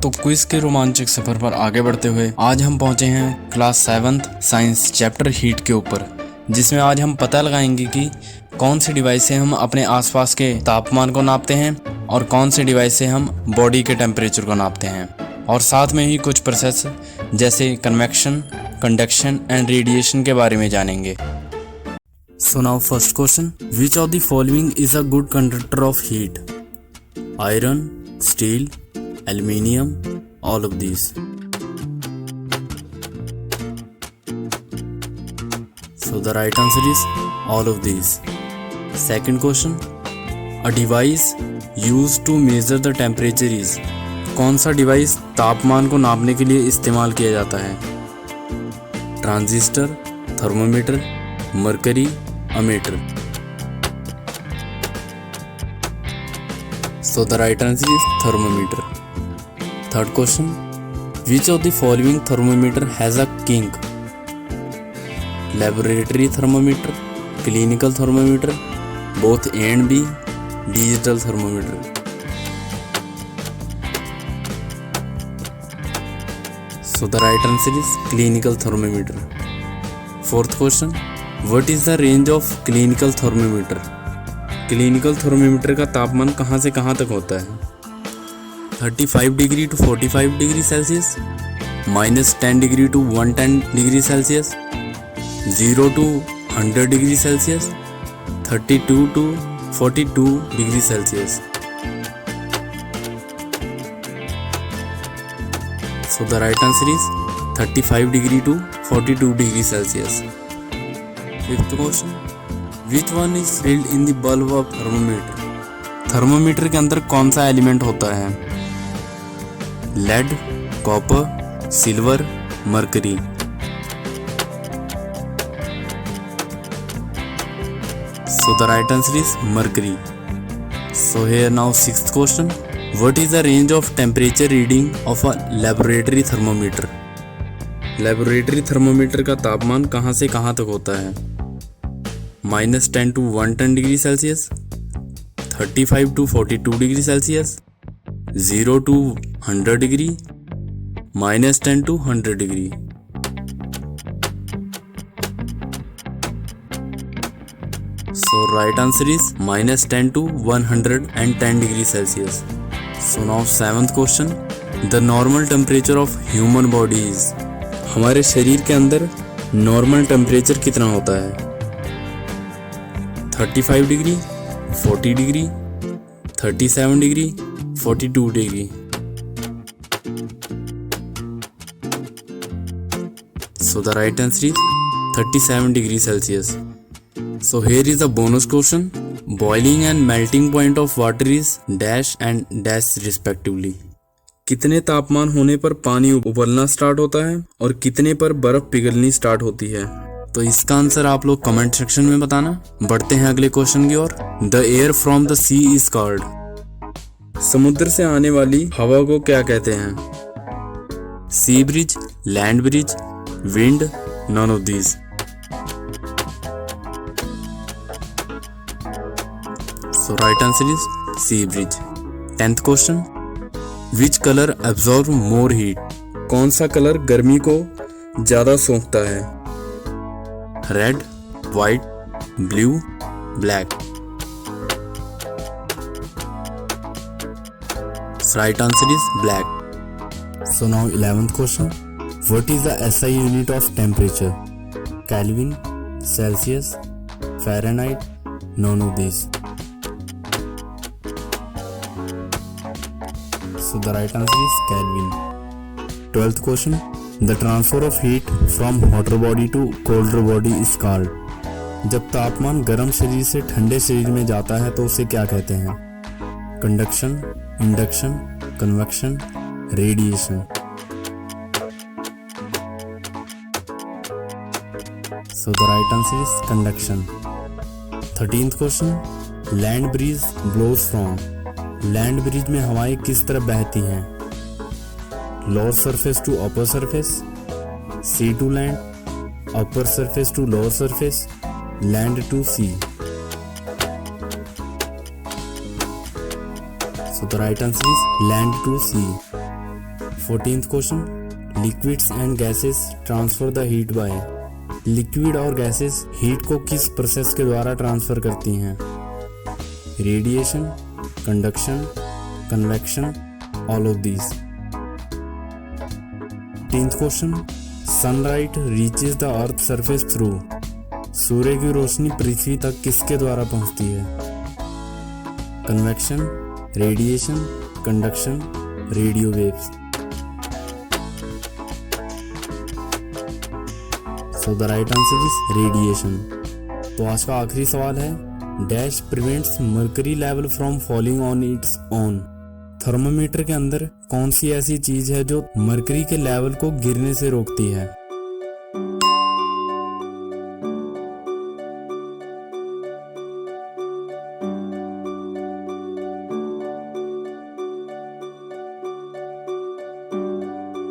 तो क्विज के रोमांचक सफर पर आगे बढ़ते हुए आज हम पहुंचे हैं class 7th science chapter heat के ऊपर, जिसमें आज हम पता लगाएंगे कि कौन सी डिवाइस से हम अपने आसपास के तापमान को नापते हैं और कौन सी डिवाइस से हम बॉडी के टेम्परेचर को नापते हैं, और साथ में ही कुछ प्रोसेस जैसे कन्वेक्शन, कंडक्शन एंड रेडिएशन के बारे में जानेंगे। So now first question, which of the following is a good conductor of heat? Iron, steel, aluminium, all of these. So the right answer is all of these. Second question, a device used to measure the temperature is. कौन सा device तापमान को नापने के लिए इस्तेमाल किया जाता है? Transistor, thermometer, mercury, ammeter. So the right answer is thermometer. Third question, which of the following thermometer has a kink? Laboratory thermometer, clinical thermometer, both A and B, digital thermometer. So the right answer is clinical thermometer. Fourth question, what is the range of clinical thermometer? Clinical thermometer का तापमान कहाँ से कहाँ तक होता है? 35 degree to 45 degree Celsius, -10 degree to 110 degree Celsius, 0 to 100 degree Celsius, 32 to 42 degree Celsius. So the right answer is 35 degree to 42 degree Celsius. Fifth question, which one is filled in the bulb of thermometer? Thermometer के अंदर कौन सा element होता है? Lead, copper, silver, mercury. So the right answer is mercury. So here now sixth question, what is the range of temperature reading of a laboratory thermometer? Laboratory thermometer का तापमान कहाँ से कहाँ तक होता है? -10 to 110 degree Celsius, 35 to 42 degree Celsius, 0 to 100 degree, -10 to 100 degree. So right answer is -10 to 110 degree Celsius. So now seventh question, the normal temperature of human body is. हमारे शरीर के अंदर नॉर्मल टेम्परेचर कितना होता है? 35 degree, 40 degree, 37 degree, 42 degree. So the right answer is 37 degree Celsius. So here is a bonus question. Boiling and melting point of water is dash and dash respectively. कितने तापमान होने पर पानी उबलना स्टार्ट होता है और कितने पर बर्फ पिघलनी स्टार्ट होती है? तो इसका आंसर आप लोग कमेंट सेक्शन में बताना। बढ़ते हैं अगले क्वेश्चन की ओर। The air from the sea is called. समुद्र से आने वाली हवा को क्या कहते हैं? Sea breeze, land breeze, wind, none of these. So right answer is sea bridge. 10th question, which color absorb more heat? कौन सा कलर गर्मी को ज्यादा सोखता है? Red, white, blue, black. Right answer is black. So now 11th question, what is the SI unit of temperature? Kelvin, Celsius, Fahrenheit, none of these. So the right answer is Kelvin. 12th question, the transfer of heat from hotter body to colder body is called. जब तापमान गर्म शरीर से ठंडे शरीर में जाता है तो उसे क्या कहते हैं? Conduction, induction, convection, radiation. So the right answer is conduction. 13th question, land breeze blows from. Land breeze में हवाएं किस तरह बहती हैं? Lower surface to upper surface, sea to land, upper surface to lower surface, land to sea. So the right answer is land to sea. 14th question, liquids and gases transfer the heat by. Liquid और gases heat को किस process के द्वारा transfer करती हैं? Radiation, conduction, convection, all of these. 10th question, sunlight reaches the earth surface through. सूर्य की रोशनी पृथ्वी तक किसके द्वारा पहुंचती है? Convection, radiation, conduction, radio waves. So the right answer is radiation. तो आज का आखिरी सवाल है, dash prevents mercury level from falling on its own. Thermometer के अंदर कौन सी ऐसी चीज है जो मर्करी के लेवल को गिरने से रोकती है?